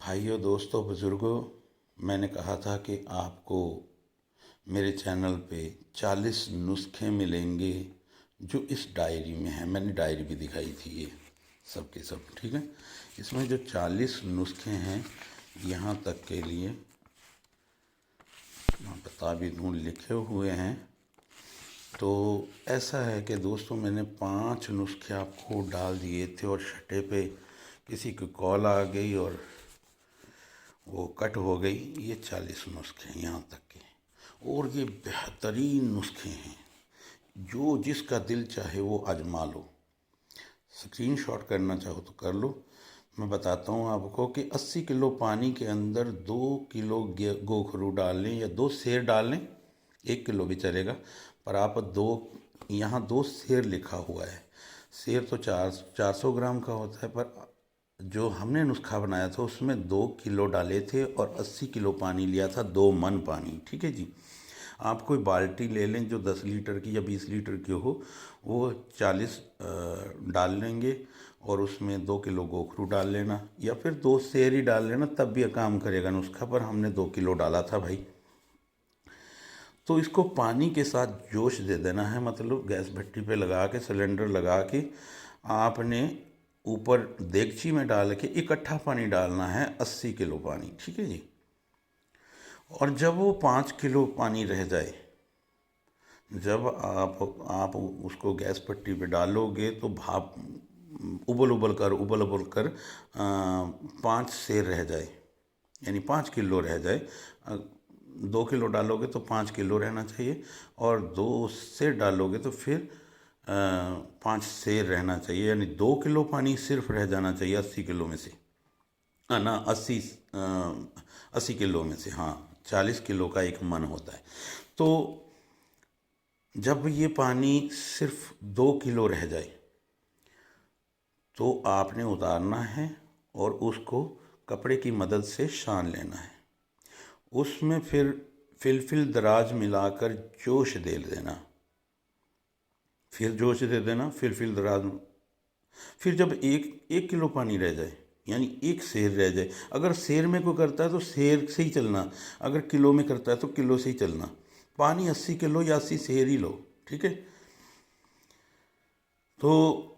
भाइयों, दोस्तों, बुज़ुर्गों, मैंने कहा था कि आपको मेरे चैनल पे 40 नुस्खे मिलेंगे जो इस डायरी में हैं। मैंने डायरी भी दिखाई थी, ये सब के सब, ठीक है। इसमें जो 40 नुस्खे हैं, यहाँ तक के लिए मैं बता भी दूँ, लिखे हुए हैं। तो ऐसा है कि दोस्तों, मैंने 5 नुस्खे आपको डाल दिए थे और छठे पे किसी की कॉल आ गई और वो कट हो गई। ये 40 नुस्खे हैं यहाँ तक के, और ये बेहतरीन नुस्खे हैं। जो जिसका दिल चाहे वो आजमा लो, स्क्रीनशॉट करना चाहो तो कर लो। मैं बताता हूँ आपको कि 80 किलो पानी के अंदर 2 किलो गोखरू डाल लें या 2 सेर डाल लें, 1 किलो भी चलेगा, पर आप यहाँ 2 सेर लिखा हुआ है। सेर तो 400 ग्राम का होता है, पर जो हमने नुस्खा बनाया था उसमें 2 किलो डाले थे और 80 किलो पानी लिया था, 2 मन पानी, ठीक है जी। आप कोई बाल्टी ले लें जो 10 लीटर की या 20 लीटर की हो, वो 40 डाल लेंगे और उसमें 2 किलो गोखरू डाल लेना, या फिर 2 सेर ही डाल लेना, तब भी काम करेगा नुस्खा। पर हमने 2 किलो डाला था भाई। तो इसको पानी के साथ जोश दे देना है, मतलब गैस भट्टी पे लगा के, सिलेंडर लगा के आपने ऊपर देगची में डाल के इकट्ठा पानी डालना है, 80 किलो पानी, ठीक है जी। और जब वो 5 किलो पानी रह जाए, जब आप उसको गैस पट्टी पे डालोगे तो भाप उबल उबल कर 5 सेर रह जाए, यानी 5 किलो रह जाए। 2 किलो डालोगे तो 5 किलो रहना चाहिए, और 2 सेर डालोगे तो फिर 5 सेर रहना चाहिए, यानी 2 किलो पानी सिर्फ रह जाना चाहिए 80 किलो में से। ना 80 किलो में से, हाँ, 40 किलो का एक मन होता है। तो जब ये पानी सिर्फ 2 किलो रह जाए तो आपने उतारना है और उसको कपड़े की मदद से छान लेना है। उसमें फिर फिलफिल दराज मिलाकर जोश दे देना, फिर जोश दे देना, फिलफिल दराज। फिर जब एक किलो पानी रह जाए, यानी 1 सेर रह जाए, अगर सेर में कोई करता है तो सेर से ही चलना, अगर किलो में करता है तो किलो से ही चलना। पानी 80 किलो या 80 सेर ही लो, ठीक है। तो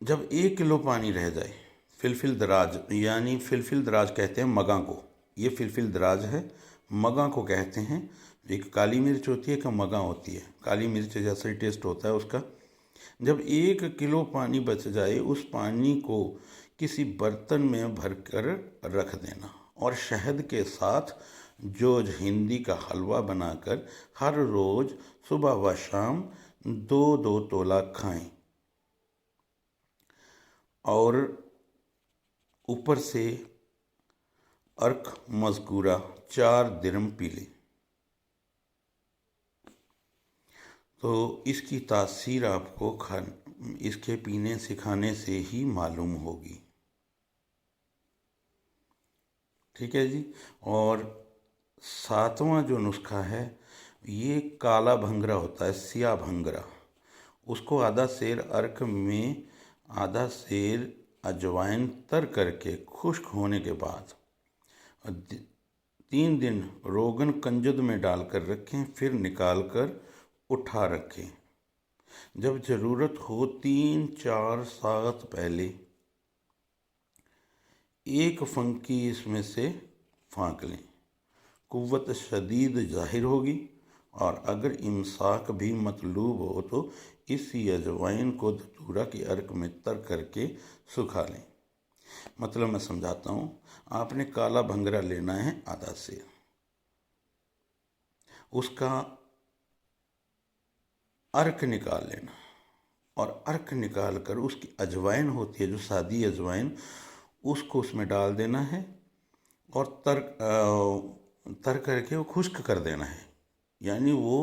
जब 1 किलो पानी रह जाए, फिलफिल दराज, यानी फिलफिल दराज कहते हैं मगा को, ये फिलफिल दराज है, मगा को कहते हैं। एक काली मिर्च होती है, एक मगा होती है, काली मिर्च जैसा ही टेस्ट होता है उसका। जब 1 किलो पानी बच जाए, उस पानी को किसी बर्तन में भरकर रख देना और शहद के साथ जोज हिंदी का हलवा बनाकर हर रोज़ सुबह व शाम 2-2 तोला खाएं, और ऊपर से अर्क मज़कूरा 4 दिरम पी लें। तो इसकी तासीर आपको इसके पीने से, खाने से ही मालूम होगी, ठीक है जी। और 7वां जो नुस्खा है, ये काला भंगरा होता है, सिया भंगरा। उसको आधा सेर अर्क में आधा सेर अजवाइन तर करके खुश्क होने के बाद 3 दिन रोगन कंजुद में डालकर रखें, फिर निकाल कर उठा रखें। जब ज़रूरत हो 3-4 सात पहले एक फंकी इसमें से फाँक लें, कुव्वत शदीद ज़ाहिर होगी। और अगर इमसाक भी मतलूब हो तो इसी अजवाइन को धतूरा की अर्क में तर करके सुखा लें। मतलब मैं समझाता हूँ, आपने काला भंगरा लेना है आधा सेर, उसका अर्क निकाल लेना, और अर्क निकाल कर उसकी अजवाइन होती है जो सादी अजवाइन, उसको उसमें डाल देना है और तर करके वो खुश्क कर देना है। यानी वो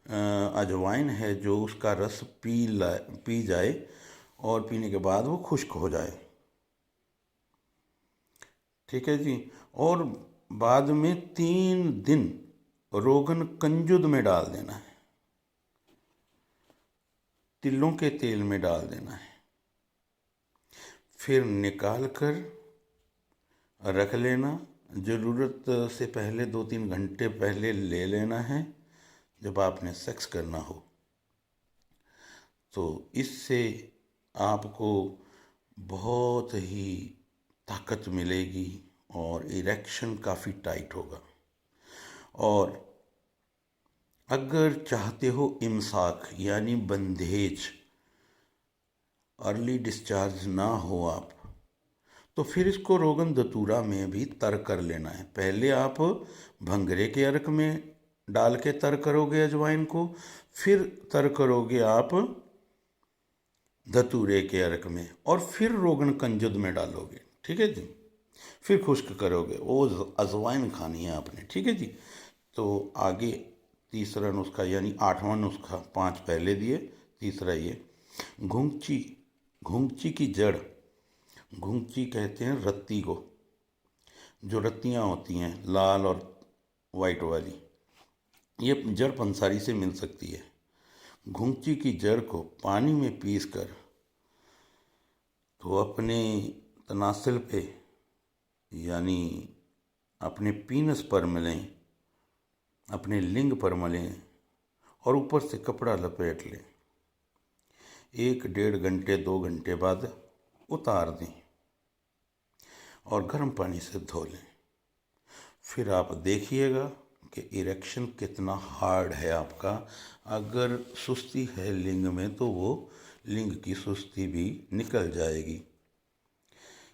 अजवाइन है जो उसका रस पी जाए और पीने के बाद वो खुश्क हो जाए, ठीक है जी। और बाद में 3 दिन रोगन कंजुद में डाल देना है, तिलों के तेल में डाल देना है, फिर निकाल कर रख लेना। ज़रूरत से पहले 2-3 घंटे पहले ले लेना है जब आपने सेक्स करना हो। तो इससे आपको बहुत ही ताकत मिलेगी और इरेक्शन काफ़ी टाइट होगा। और अगर चाहते हो इमसाक यानी बंधेज, अर्ली डिस्चार्ज ना हो आप, तो फिर इसको रोगन धतूरा में भी तर कर लेना है। पहले आप भंगरे के अर्क में डाल के तर करोगे अजवाइन को, फिर तर करोगे आप धतूरे के अर्क में, और फिर रोगन कंजुद में डालोगे। ठीक है जी। फिर खुश्क करोगे, वो अजवाइन खानी है आपने। ठीक है जी। तो आगे तीसरा नुस्खा यानी 8वां नुस्खा, 5 पहले दिए, तीसरा ये घुंगची। घुंगची की जड़, घुंगची कहते हैं रत्ती को, जो रत्तियाँ होती हैं लाल और वाइट वाली, ये जड़ पंसारी से मिल सकती है। घुंगची की जड़ को पानी में पीस कर तो अपने तनासिल पे यानी अपने पीनस पर मलें, अपने लिंग पर मलें और ऊपर से कपड़ा लपेट लें। 1-1.5 घंटे 2 घंटे बाद उतार दें और गर्म पानी से धो लें। फिर आप देखिएगा कि इरेक्शन कितना हार्ड है आपका। अगर सुस्ती है लिंग में तो वो लिंग की सुस्ती भी निकल जाएगी।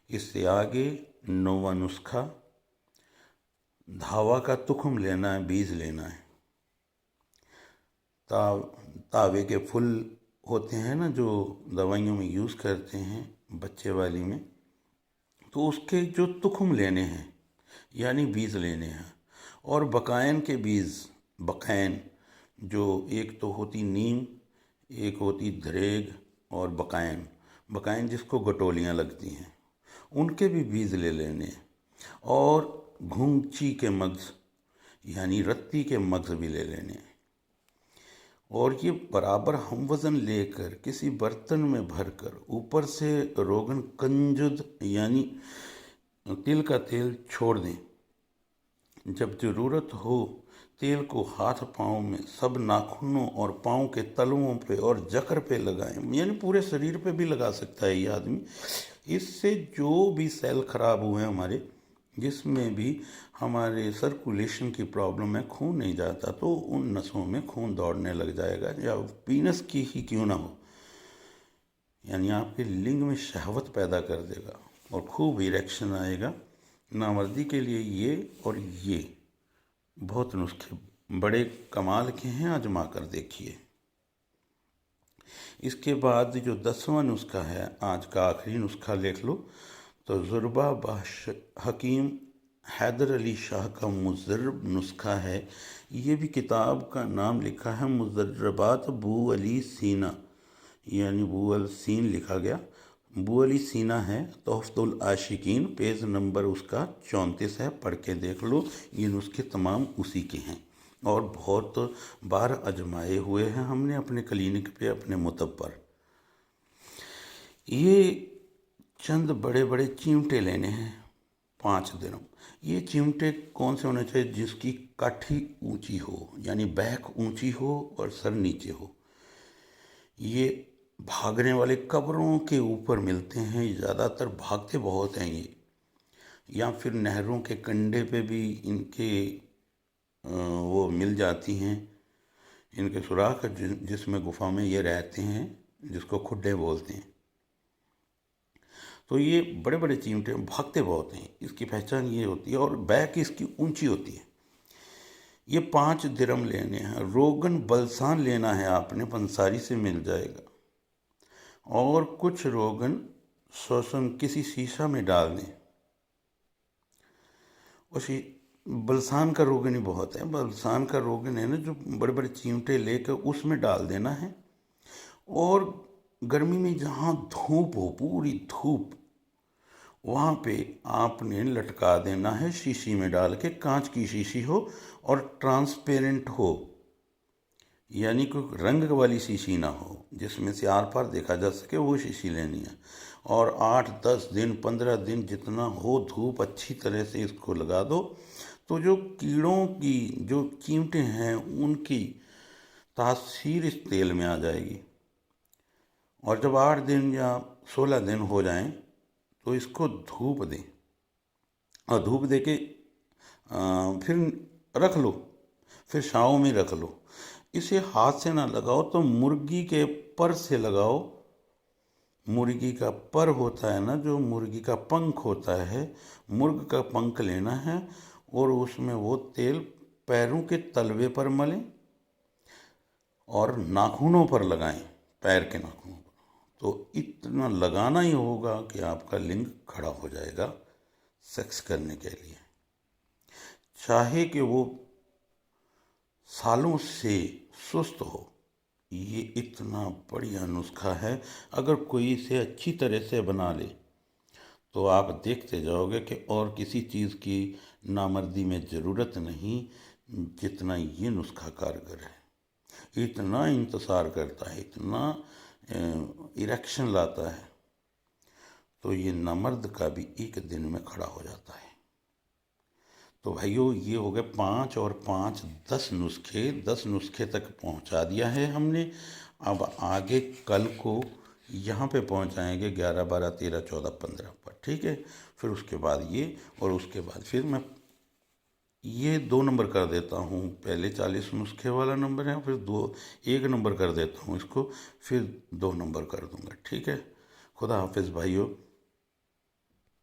इससे आगे 9वां नुस्खा, धावा का तुखम लेना है, बीज लेना है। तावे के फूल होते हैं ना जो दवाइयों में यूज़ करते हैं, बच्चे वाली में, तो उसके जो तुखम लेने हैं यानी बीज लेने हैं। और बकायन के बीज, बकैन, जो एक तो होती नीम, एक होती धरेग और बकायन, बकायन जिसको गटोलियाँ लगती हैं, उनके भी बीज ले लेने हैं। और घुंगची के मग्ज़ यानी रत्ती के मग्ज़ भी ले लेने हैं। और ये बराबर हम वज़न लेकर किसी बर्तन में भरकर ऊपर से रोगन कंजुद यानी तिल का तेल छोड़ दें। जब ज़रूरत हो तेल को हाथ पाँव में, सब नाखूनों और पाँव के तलुओं पे और जकर पे लगाएं, यानी पूरे शरीर पे भी लगा सकता है ये आदमी। इससे जो भी सेल खराब हुए हैं हमारे, जिसमें भी हमारे सर्कुलेशन की प्रॉब्लम है, खून नहीं जाता, तो उन नसों में खून दौड़ने लग जाएगा, या पीनस की ही क्यों ना हो, यानी आपके लिंग में शहवत पैदा कर देगा और खूब इरेक्शन आएगा। नामर्दी के लिए ये और ये बहुत नुस्खे बड़े कमाल के हैं, आजमा कर देखिए। इसके बाद जो 10वां नुस्खा है, आज का आखिरी नुस्खा लिख लो, तो ज़ुरबा हकीम हैदर अली शाह का मुज़र्रब नुस्खा है। ये भी किताब का नाम लिखा है मुज़र्रबात बू अली सीना, यानी बू अल सीन लिखा गया, बू अली सीना है। तोहफ़तुल आशिकीन, पेज नंबर उसका 34 है, पढ़ के देख लो। ये नुस्खे तमाम उसी के हैं और बहुत बार आजमाए हुए हैं हमने अपने क्लिनिक पे, अपने मुतब पर। ये चंद बड़े बड़े चिमटे लेने हैं, 5 दिनों। ये चिमटे कौन से होने चाहिए? जिसकी काठी ऊंची हो, यानी बैक ऊंची हो और सर नीचे हो। ये भागने वाले कब्रों के ऊपर मिलते हैं, ज़्यादातर भागते बहुत हैं ये, या फिर नहरों के कंढे पे भी इनके वो मिल जाती हैं, इनके सुराख जिसमें गुफा में ये रहते हैं, जिसको खुड्डे बोलते हैं। तो ये बड़े बड़े चिमटे भागते बहुत हैं, इसकी पहचान ये होती है, और बैक इसकी ऊंची होती है। ये 5 दिरम लेने हैं। रोगन बलसान लेना है आपने, पंसारी से मिल जाएगा। और कुछ रोगन शोषण किसी शीशा में डाल दें। उसी बलसान का रोगन ही बहुत है, बलसान का रोगन है ना, जो बड़े बड़े चिमटे लेकर उसमें डाल देना है। और गर्मी में जहाँ धूप हो, पूरी धूप, वहाँ पे आपने लटका देना है शीशी में डाल के। कांच की शीशी हो और ट्रांसपेरेंट हो, यानी कोई रंग वाली शीशी ना हो जिसमें से आर पार देखा जा सके, वो शीशी लेनी है। और 8 10 दिन 15 दिन जितना हो धूप अच्छी तरह से इसको लगा दो, तो जो कीड़ों की जो चीमटे हैं उनकी तासीर इस तेल में आ जाएगी। और जब 8 दिन या 16 दिन हो जाएं तो इसको धूप दें, और धूप दे के फिर रख लो, फिर छाँव में रख लो। इसे हाथ से ना लगाओ तो मुर्गी के पर से लगाओ। मुर्गी का पर होता है ना, जो मुर्गी का पंख होता है, मुर्ग का पंख लेना है और उसमें वो तेल पैरों के तलवे पर मलें और नाखूनों पर लगाएं, पैर के नाखूनों पर। तो इतना लगाना ही होगा कि आपका लिंग खड़ा हो जाएगा सेक्स करने के लिए। चाहे कि वो सालों से सुस्त हो, ये इतना बढ़िया नुस्खा है। अगर कोई इसे अच्छी तरह से बना ले तो आप देखते जाओगे कि और किसी चीज़ की नामर्दी में ज़रूरत नहीं, जितना ये नुस्खा कारगर है। इतना इंतज़ार करता है, इतना इरेक्शन लाता है, तो ये नामर्द का भी एक दिन में खड़ा हो जाता है। तो भाइयों, ये हो गए 5 और 5 10 नुस्खे। 10 नुस्खे तक पहुंचा दिया है हमने। अब आगे कल को यहाँ पे पहुंचाएंगे 11 12 13 14 15 पर, ठीक है। फिर उसके बाद ये, और उसके बाद फिर मैं ये 2 नंबर कर देता हूँ। पहले 40 नुस्खे वाला नंबर है, फिर 1 नंबर कर देता हूँ इसको, फिर 2 नंबर कर दूँगा, ठीक है। खुदा हाफिज़ भाइयों।